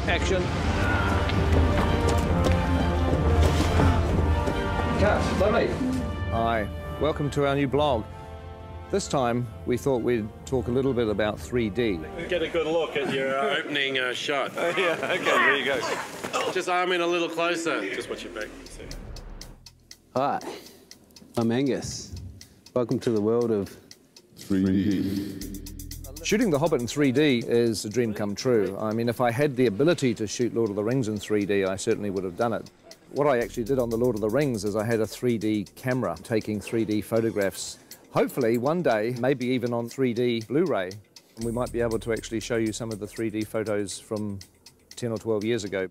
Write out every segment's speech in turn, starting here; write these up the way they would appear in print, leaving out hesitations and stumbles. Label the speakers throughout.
Speaker 1: Action. Cut. Lovely. Hi. Welcome to our new blog. This time, we thought we'd talk a little bit about 3D.
Speaker 2: Get a good look at your opening shot.
Speaker 1: Yeah, okay, there you go.
Speaker 2: Just arm in a little closer. Just watch your back.
Speaker 3: Hi, I'm Angus. Welcome to the world of
Speaker 4: 3D.
Speaker 1: Shooting The Hobbit in 3D is a dream come true. I mean, if I had the ability to shoot Lord of the Rings in 3D, I certainly would have done it. What I actually did on the Lord of the Rings is I had a 3D camera taking 3D photographs. Hopefully, one day, maybe even on 3D Blu-ray, we might be able to actually show you some of the 3D photos from 10 or 12 years ago.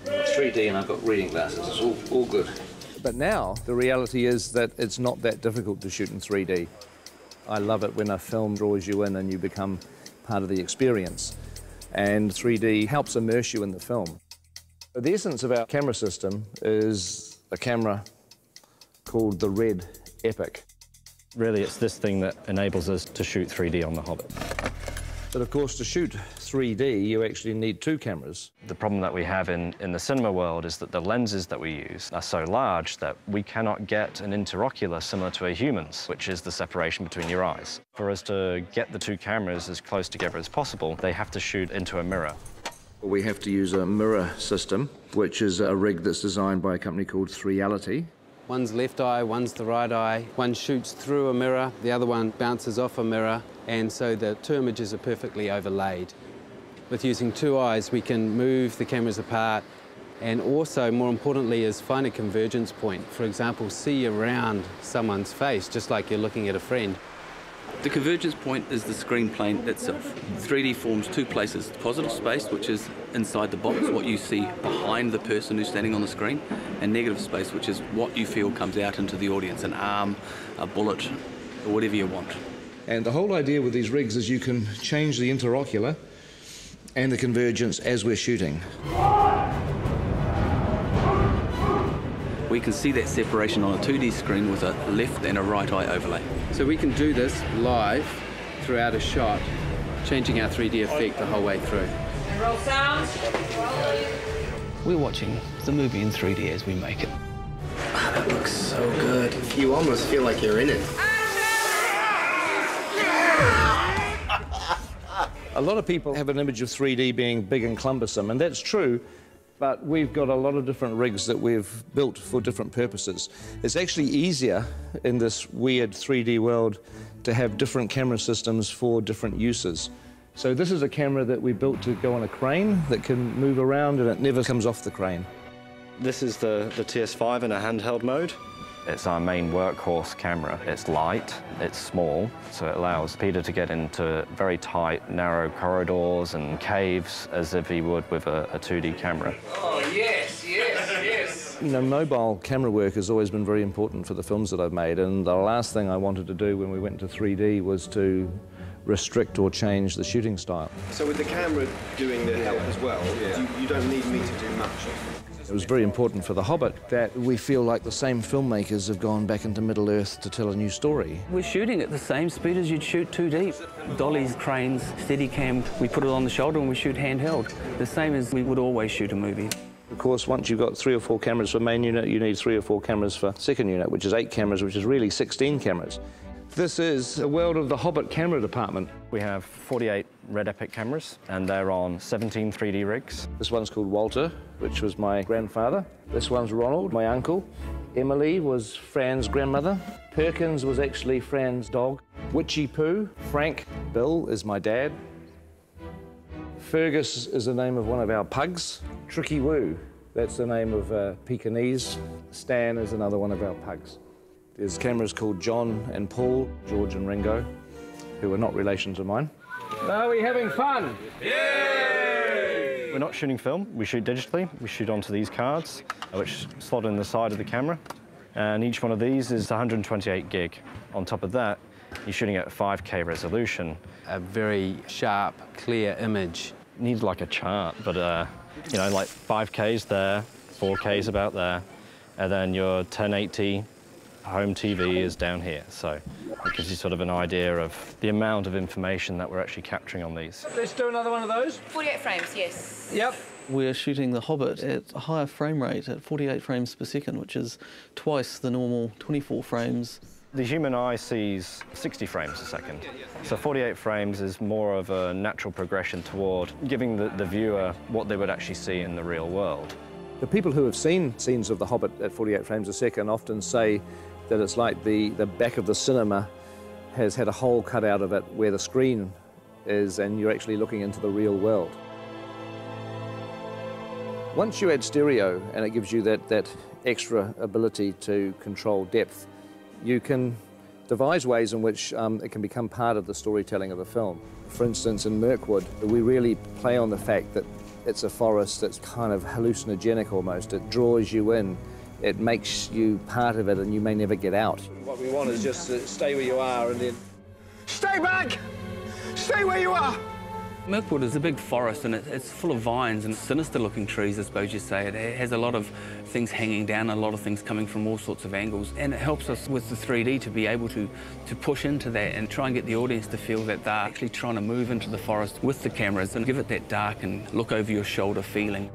Speaker 1: It's 3D and I've got reading glasses, it's all good. But now, the reality is that it's not that difficult to shoot in 3D. I love it when a film draws you in and you become part of the experience. And 3D helps immerse you in the film. The essence of our camera system is a camera called the Red Epic.
Speaker 5: Really, it's this thing that enables us to shoot 3D on The Hobbit.
Speaker 1: But of course, to shoot 3D, you actually need two cameras.
Speaker 5: The problem that we have in the cinema world is that the lenses that we use are so large that we cannot get an interocular similar to a human's, which is the separation between your eyes. For us to get the two cameras as close together as possible, they have to shoot into a mirror.
Speaker 1: We have to use a mirror system, which is a rig that's designed by a company called 3Reality.
Speaker 3: one's left eye, one's the right eye. One shoots through a mirror, the other one bounces off a mirror, and so the two images are perfectly overlaid. With using two eyes, we can move the cameras apart and also, more importantly, is find a convergence point. For example, see around someone's face, just like you're looking at a friend.
Speaker 6: The convergence point is the screen plane itself. 3D forms two places, positive space, which is inside the box, what you see behind the person who's standing on the screen, and negative space, which is what you feel comes out into the audience, an arm, a bullet, or whatever you want.
Speaker 1: And the whole idea with these rigs is you can change the interocular and the convergence as we're shooting.
Speaker 6: We can see that separation on a 2D screen with a left and a right eye overlay.
Speaker 3: So we can do this live throughout a shot, changing our 3D effect the whole way through.
Speaker 7: Roll sound.
Speaker 8: We're watching the movie in 3D as we make it.
Speaker 9: Oh, that looks so good. You almost feel like you're in it.
Speaker 1: A lot of people have an image of 3D being big and cumbersome, and that's true, but we've got a lot of different rigs that we've built for different purposes. It's actually easier in this weird 3D world to have different camera systems for different uses. So this is a camera that we built to go on a crane that can move around and it never comes off the crane.
Speaker 5: This is the TS5 in a handheld mode. It's our main workhorse camera. It's light, it's small, so it allows Peter to get into very tight, narrow corridors and caves as if he would with a 2D camera.
Speaker 9: Oh, yes, yes, yes.
Speaker 1: You know, mobile camera work has always been very important for the films that I've made, and the last thing I wanted to do when we went to 3D was to restrict or change the shooting style.
Speaker 4: So with the camera doing the help as well, you don't need me to do much.
Speaker 1: It was very important for The Hobbit that we feel like the same filmmakers have gone back into Middle-earth to tell a new story.
Speaker 8: We're shooting at the same speed as you'd shoot 2D. Dollies, cranes, Steadicam, we put it on the shoulder and we shoot handheld. The same as we would always shoot a movie.
Speaker 1: Of course, once you've got 3 or 4 cameras for main unit, you need 3 or 4 cameras for second unit, which is 8 cameras, which is really 16 cameras. This is the world of the Hobbit camera department.
Speaker 5: We have 48 Red Epic cameras, and they're on 17 3D rigs.
Speaker 1: This one's called Walter, which was my grandfather. This one's Ronald, my uncle. Emily was Fran's grandmother. Perkins was actually Fran's dog. Witchy Pooh, Frank, Bill is my dad. Fergus is the name of one of our pugs. Tricky Woo, that's the name of Pekingese. Stan is another one of our pugs. There's cameras called John and Paul, George and Ringo, who are not relations of mine. Are we having fun?
Speaker 5: Yay! We're not shooting film, we shoot digitally. We shoot onto these cards, which slot in the side of the camera. And each one of these is 128 gig. On top of that, you're shooting at 5K resolution.
Speaker 3: A very sharp, clear image.
Speaker 5: Needs like a chart, but you know, like 5K's there, 4K's about there, and then your 1080 home TV is down here. So It gives you sort of an idea of the amount of information that we're actually capturing on these.
Speaker 1: Let's do another one of those.
Speaker 7: 48 frames, yes.
Speaker 1: Yep.
Speaker 10: We're shooting the Hobbit at a higher frame rate at 48 frames per second, which is twice the normal 24 frames.
Speaker 5: The human eye sees 60 frames a second. So 48 frames is more of a natural progression toward giving the viewer what they would actually see in the real world.
Speaker 1: The people who have seen scenes of The Hobbit at 48 frames a second often say that it's like the back of the cinema has had a hole cut out of it where the screen is, and you're actually looking into the real world. Once you add stereo, and it gives you that extra ability to control depth, you can devise ways in which it can become part of the storytelling of the film. For instance, in Mirkwood, we really play on the fact that it's a forest that's kind of hallucinogenic almost. It draws you in. It makes you part of it, and you may never get out. What we want is just to stay where you are and then...
Speaker 11: Stay back! Stay where you are!
Speaker 8: Mirkwood is a big forest, and it's full of vines and sinister-looking trees, I suppose you'd say. It has a lot of things hanging down, a lot of things coming from all sorts of angles, and it helps us with the 3D to be able to push into that and try and get the audience to feel that they're actually trying to move into the forest with the cameras and give it that dark and look-over-your-shoulder feeling.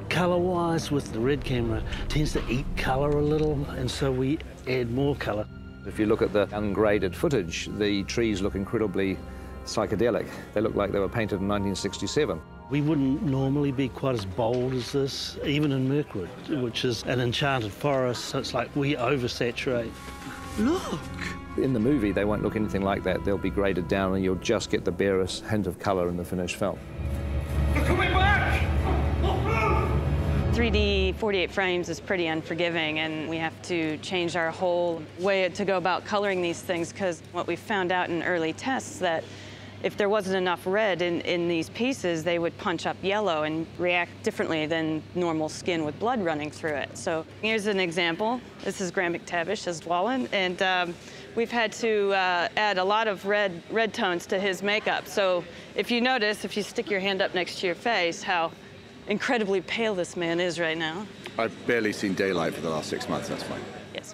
Speaker 12: Colour-wise, with the red camera, tends to eat colour a little, and so we add more colour.
Speaker 1: If you look at the ungraded footage, the trees look incredibly psychedelic. They look like they were painted in 1967.
Speaker 12: We wouldn't normally be quite as bold as this, even in Mirkwood, which is an enchanted forest, so it's like we oversaturate.
Speaker 11: Look!
Speaker 1: In the movie, they won't look anything like that. They'll be graded down, and you'll just get the barest hint of colour in the finished film.
Speaker 11: They're coming back!
Speaker 7: 3D 48 frames is pretty unforgiving, and we have to change our whole way to go about coloring these things, because what we found out in early tests that if there wasn't enough red in these pieces, they would punch up yellow and react differently than normal skin with blood running through it. So here's an example. This is Graham McTavish as Dwalin, and we've had to add a lot of red tones to his makeup. So if you notice, if you stick your hand up next to your face, how incredibly pale this man is right now.
Speaker 13: I've barely seen daylight for the last 6 months, that's fine.
Speaker 7: Yes.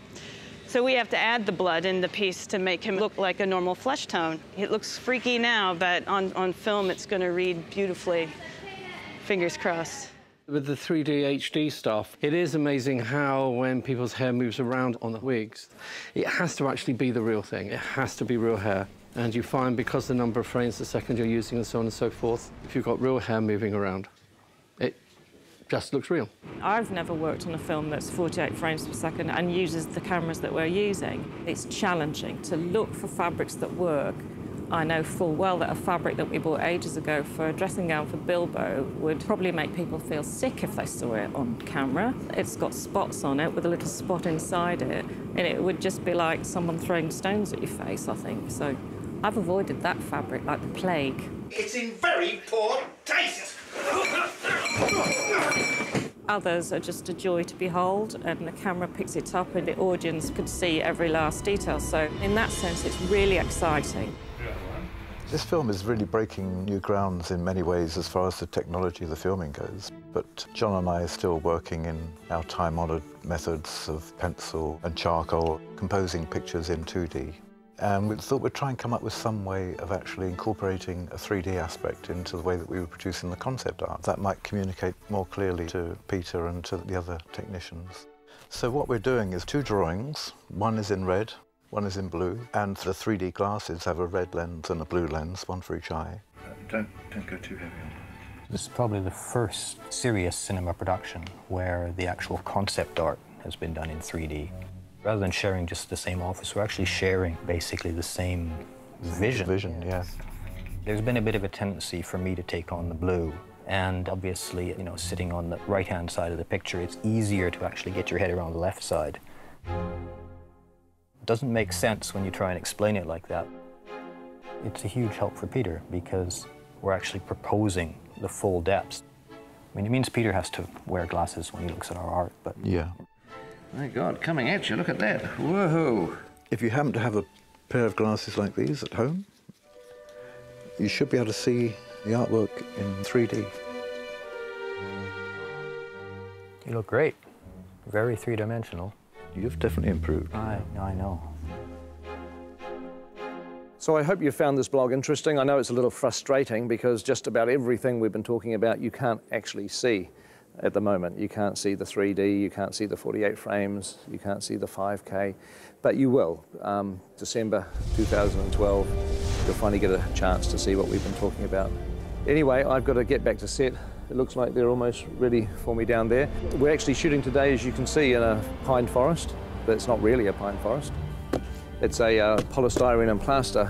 Speaker 7: So we have to add the blood in the piece to make him look like a normal flesh tone. It looks freaky now, but on film it's going to read beautifully. Fingers crossed.
Speaker 3: With the 3D HD stuff, it is amazing how when people's hair moves around on the wigs, it has to actually be the real thing. It has to be real hair. And you find because the number of frames a second you're using and so on and so forth, if you've got real hair moving around, it just looks real.
Speaker 14: I've never worked on a film that's 48 frames per second and uses the cameras that we're using. It's challenging to look for fabrics that work. I know full well that a fabric that we bought ages ago for a dressing gown for Bilbo would probably make people feel sick if they saw it on camera. It's got spots on it with a little spot inside it, and it would just be like someone throwing stones at your face, I think. So I've avoided that fabric like the plague.
Speaker 11: It's in very poor taste!
Speaker 14: Others are just a joy to behold, and the camera picks it up and the audience could see every last detail. So in that sense, it's really exciting.
Speaker 15: This film is really breaking new grounds in many ways as far as the technology of the filming goes. But John and I are still working in our time-honoured methods of pencil and charcoal, composing pictures in 2D. And we thought we'd try and come up with some way of actually incorporating a 3D aspect into the way that we were producing the concept art. That might communicate more clearly to Peter and to the other technicians. So what we're doing is 2 drawings. One is in red, one is in blue, and the 3D glasses have a red lens and a blue lens, one for each eye. Don't go too heavy on it.
Speaker 16: This is probably the first serious cinema production where the actual concept art has been done in 3D. Rather than sharing just the same office, we're actually sharing basically the same vision.
Speaker 15: Vision, yeah.
Speaker 16: There's been a bit of a tendency for me to take on the blue, and obviously, you know, sitting on the right-hand side of the picture, it's easier to actually get your head around the left side. It doesn't make sense when you try and explain it like that. It's a huge help for Peter because we're actually proposing the full depths. I mean, it means Peter has to wear glasses when he looks at our art, but...
Speaker 15: Yeah.
Speaker 1: My God, coming at you, look at that. Whoa!
Speaker 15: If you happen to have a pair of glasses like these at home, you should be able to see the artwork in 3D.
Speaker 16: You look great. Very three-dimensional.
Speaker 15: You've definitely improved.
Speaker 16: I know.
Speaker 1: So I hope you found this blog interesting. I know it's a little frustrating because just about everything we've been talking about you can't actually see at the moment. You can't see the 3D, you can't see the 48 frames, you can't see the 5K, but you will. December 2012, you'll finally get a chance to see what we've been talking about. Anyway, I've got to get back to set. It looks like they're almost ready for me down there. We're actually shooting today, as you can see, in a pine forest, but it's not really a pine forest. It's a polystyrene and plaster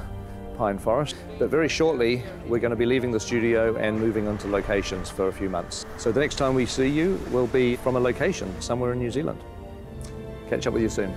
Speaker 1: pine forest. But very shortly, we're going to be leaving the studio and moving on to locations for a few months. So the next time we see you will be from a location somewhere in New Zealand. Catch up with you soon.